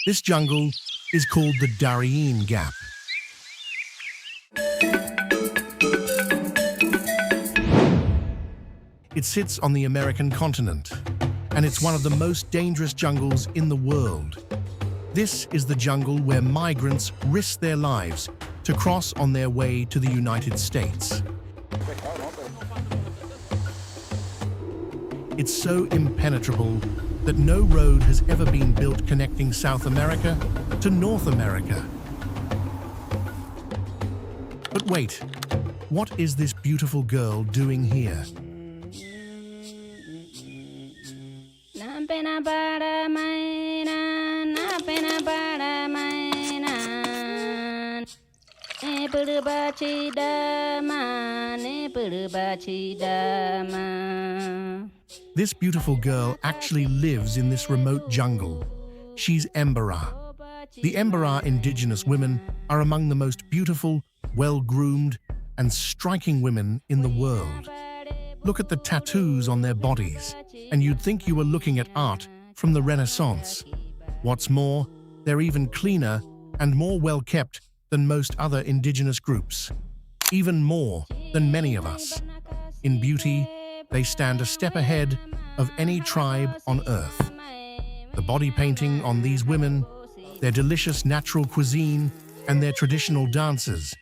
This jungle is called the Darién Gap. It sits on the American continent, and it's one of the most dangerous jungles in the world. This is the jungle where migrants risk their lives to cross on their way to the United States. It's so impenetrable that no road has ever been built connecting South America to North America. But wait, what is this beautiful girl doing here? This beautiful girl actually lives in this remote jungle. She's Emberá. The Emberá indigenous women are among the most beautiful, well-groomed, and striking women in the world. Look at the tattoos on their bodies, and you'd think you were looking at art from the Renaissance. What's more, they're even cleaner and more well-kept than most other indigenous groups, even more than many of us. In beauty, they stand a step ahead of any tribe on Earth. The body painting on these women, their delicious natural cuisine, and their traditional dances,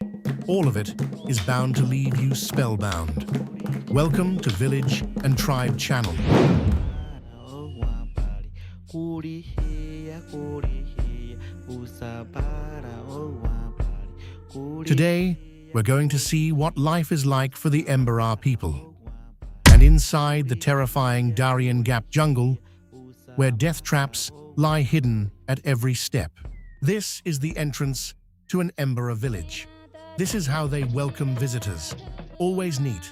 all of it is bound to leave you spellbound. Welcome to Village and Tribe Channel. Today, we're going to see what life is like for the Emberá people. And inside the terrifying Darién Gap jungle, where death traps lie hidden at every step. This is the entrance to an Emberá village. This is how they welcome visitors. Always neat,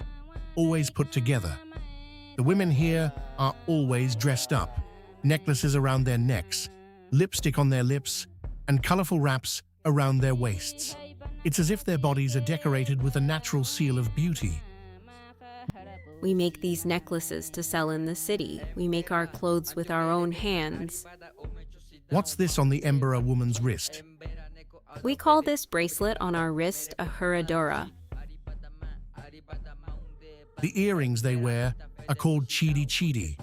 always put together. The women here are always dressed up. Necklaces around their necks, lipstick on their lips, and colorful wraps around their waists. It's as if their bodies are decorated with a natural seal of beauty. We make these necklaces to sell in the city. We make our clothes with our own hands. What's this on the Emberá woman's wrist? We call this bracelet on our wrist a herradura. The earrings they wear are called chidi.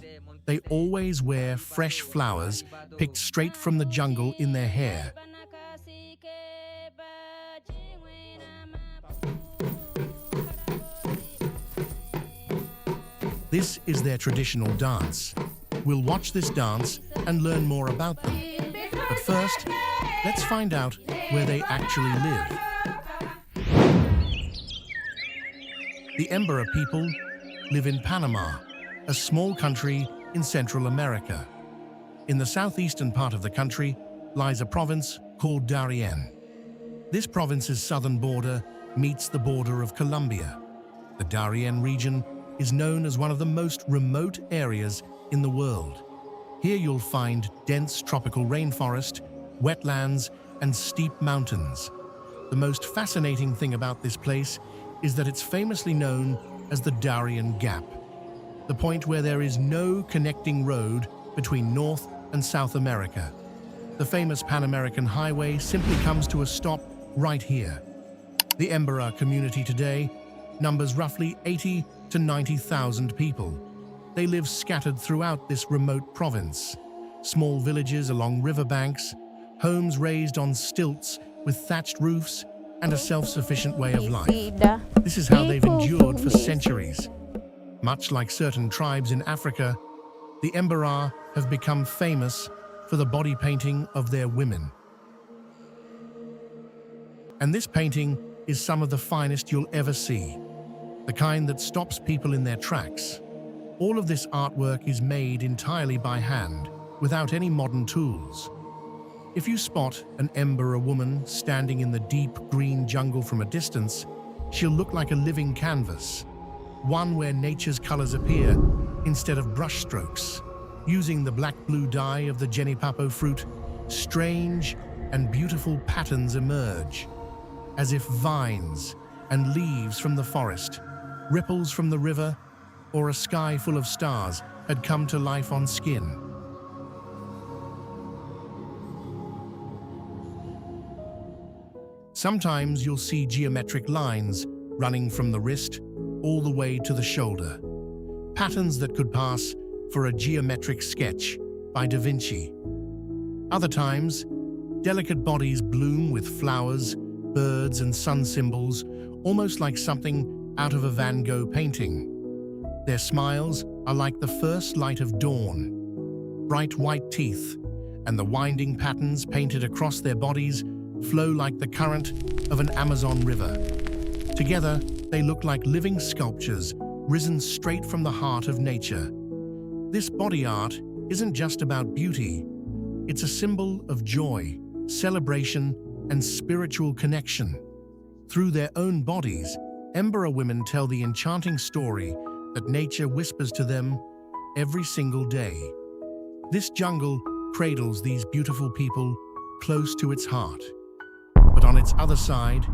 They always wear fresh flowers picked straight from the jungle in their hair. This is their traditional dance. We'll watch this dance and learn more about them. But first, let's find out where they actually live. The Emberá people live in Panama, a small country in Central America. In the southeastern part of the country lies a province called Darién. This province's southern border meets the border of Colombia. The Darién region is known as one of the most remote areas in the world. Here you'll find dense tropical rainforest, wetlands, and steep mountains. The most fascinating thing about this place is that it's famously known as the Darién Gap, the point where there is no connecting road between North and South America. The famous Pan-American highway simply comes to a stop right here. The Emberá community today numbers roughly 80 to 90,000 people. They live scattered throughout this remote province. Small villages along riverbanks, homes raised on stilts with thatched roofs, and a self-sufficient way of life. This is how they've endured for centuries. Much like certain tribes in Africa, the Emberá have become famous for the body painting of their women. And this painting is some of the finest you'll ever see, the kind that stops people in their tracks. All of this artwork is made entirely by hand, without any modern tools. If you spot an Emberá woman standing in the deep green jungle from a distance, she'll look like a living canvas, one where nature's colors appear instead of brushstrokes. Using the black-blue dye of the genipapo fruit, strange and beautiful patterns emerge, as if vines and leaves from the forest, ripples from the river, or a sky full of stars had come to life on skin. Sometimes you'll see geometric lines running from the wrist all the way to the shoulder. Patterns that could pass for a geometric sketch by Da Vinci. Other times, delicate bodies bloom with flowers, birds, and sun symbols, almost like something out of a Van Gogh painting. Their smiles are like the first light of dawn. Bright white teeth and the winding patterns painted across their bodies flow like the current of an Amazon river. Together, they look like living sculptures risen straight from the heart of nature. This body art isn't just about beauty. It's a symbol of joy, celebration, and spiritual connection. Through their own bodies, Emberá women tell the enchanting story that nature whispers to them every single day. This jungle cradles these beautiful people close to its heart. But on its other side,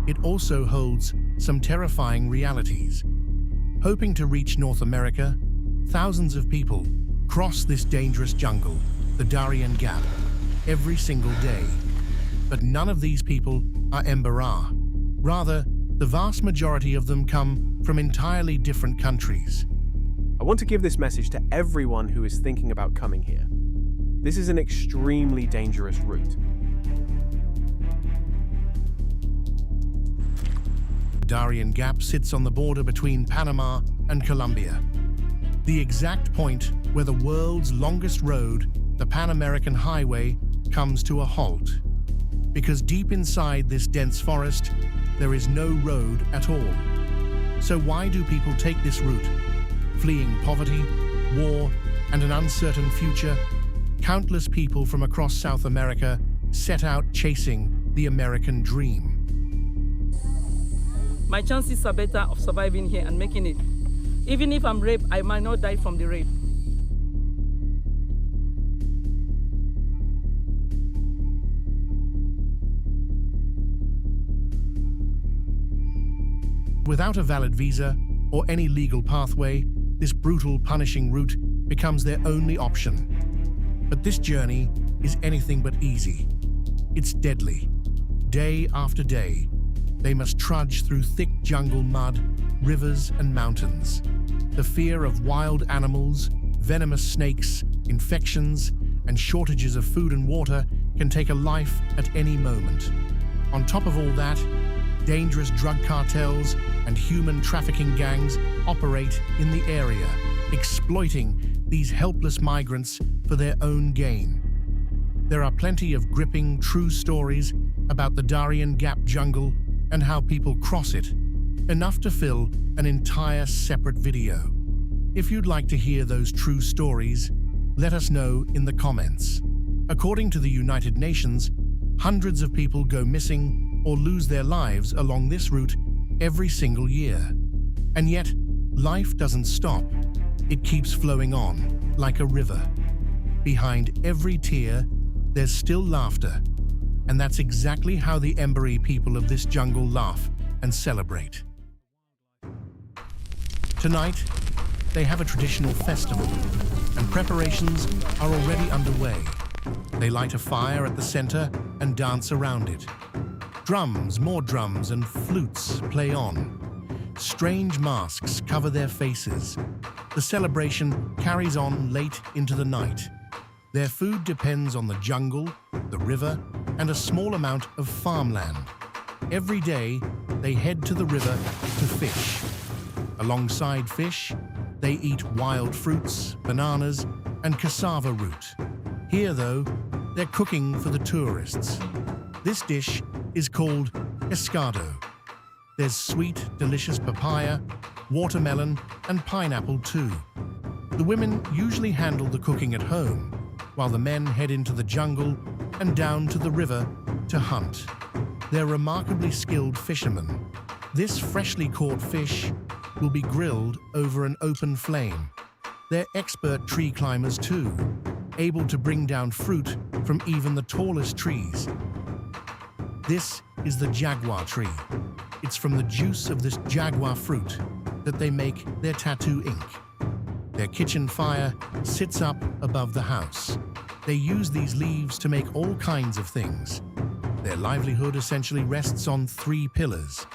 it also holds some terrifying realities. Hoping to reach North America, thousands of people cross this dangerous jungle, the Darién Gap, every single day. But none of these people are Emberá. Rather, the vast majority of them come from entirely different countries. I want to give this message to everyone who is thinking about coming here. This is an extremely dangerous route. Darién Gap sits on the border between Panama and Colombia, the exact point where the world's longest road, the Pan-American Highway, comes to a halt. Because deep inside this dense forest, there is no road at all. So why do people take this route? Fleeing poverty, war, and an uncertain future, countless people from across South America set out chasing the American dream. My chances are better of surviving here and making it. Even if I'm raped, I might not die from the rape. Without a valid visa or any legal pathway, this brutal, punishing route becomes their only option. But this journey is anything but easy. It's deadly. Day after day, they must trudge through thick jungle mud, rivers, and mountains. The fear of wild animals, venomous snakes, infections, and shortages of food and water can take a life at any moment. On top of all that, dangerous drug cartels and human trafficking gangs operate in the area, exploiting these helpless migrants for their own gain. There are plenty of gripping, true stories about the Darién Gap jungle and how people cross it, enough to fill an entire separate video. If you'd like to hear those true stories, let us know in the comments. According to the United Nations, hundreds of people go missing or lose their lives along this route every single year. And yet, life doesn't stop. It keeps flowing on, like a river. Behind every tear, there's still laughter. And that's exactly how the Emberá people of this jungle laugh and celebrate. Tonight, they have a traditional festival, and preparations are already underway. They light a fire at the center and dance around it. Drums, more drums, and flutes play on. Strange masks cover their faces. The celebration carries on late into the night. Their food depends on the jungle, the river, and a small amount of farmland. Every day, they head to the river to fish. Alongside fish, they eat wild fruits, bananas, and cassava root. Here, though, they're cooking for the tourists. This dish is called pescado. There's sweet, delicious papaya, watermelon, and pineapple too. The women usually handle the cooking at home, while the men head into the jungle and down to the river to hunt. They're remarkably skilled fishermen. This freshly caught fish will be grilled over an open flame. They're expert tree climbers too, able to bring down fruit from even the tallest trees. This is the jaguar tree. It's from the juice of this jaguar fruit that they make their tattoo ink. Their kitchen fire sits up above the house. They use these leaves to make all kinds of things. Their livelihood essentially rests on three pillars: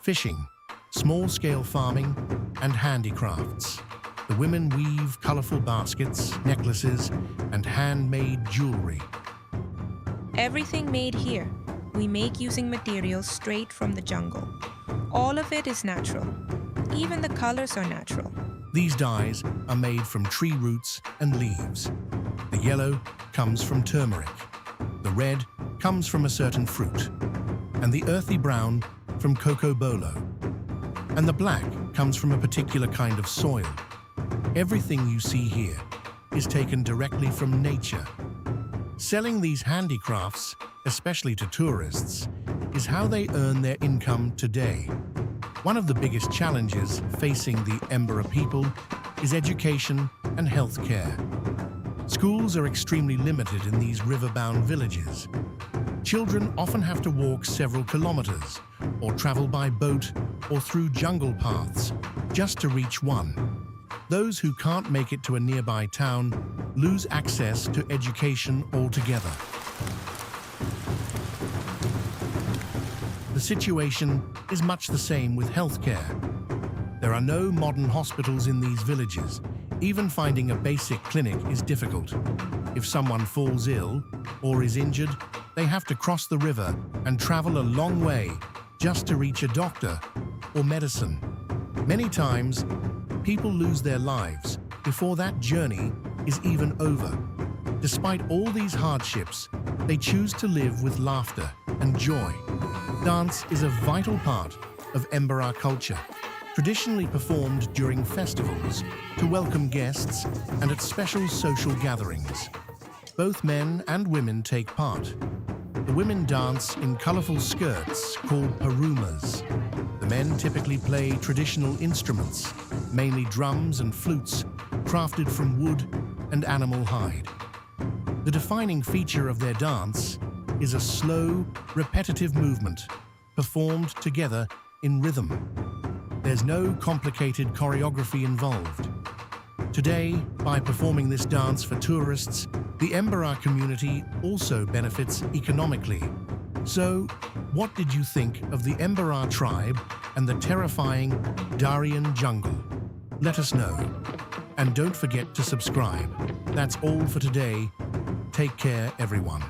fishing, small-scale farming, and handicrafts. The women weave colorful baskets, necklaces, and handmade jewelry. Everything made here, we make using materials straight from the jungle. All of it is natural. Even the colors are natural. These dyes are made from tree roots and leaves. The yellow comes from turmeric. The red comes from a certain fruit. And the earthy brown from cocoa bolo. And the black comes from a particular kind of soil. Everything you see here is taken directly from nature. Selling these handicrafts, especially to tourists, is how they earn their income today. One of the biggest challenges facing the Emberá people is education and healthcare. Schools are extremely limited in these river-bound villages. Children often have to walk several kilometers or travel by boat or through jungle paths just to reach one. Those who can't make it to a nearby town lose access to education altogether. The situation is much the same with healthcare. There are no modern hospitals in these villages. Even finding a basic clinic is difficult. If someone falls ill or is injured, they have to cross the river and travel a long way just to reach a doctor or medicine. Many times, people lose their lives before that journey is even over. Despite all these hardships, they choose to live with laughter and joy. Dance is a vital part of Emberá culture, traditionally performed during festivals to welcome guests and at special social gatherings. Both men and women take part. The women dance in colorful skirts called parumas. The men typically play traditional instruments, mainly drums and flutes, crafted from wood and animal hide. The defining feature of their dance is a slow, repetitive movement, performed together in rhythm. There's no complicated choreography involved. Today, by performing this dance for tourists, the Emberá community also benefits economically. So, what did you think of the Emberá tribe and the terrifying Darién jungle? Let us know. And don't forget to subscribe. That's all for today. Take care, everyone.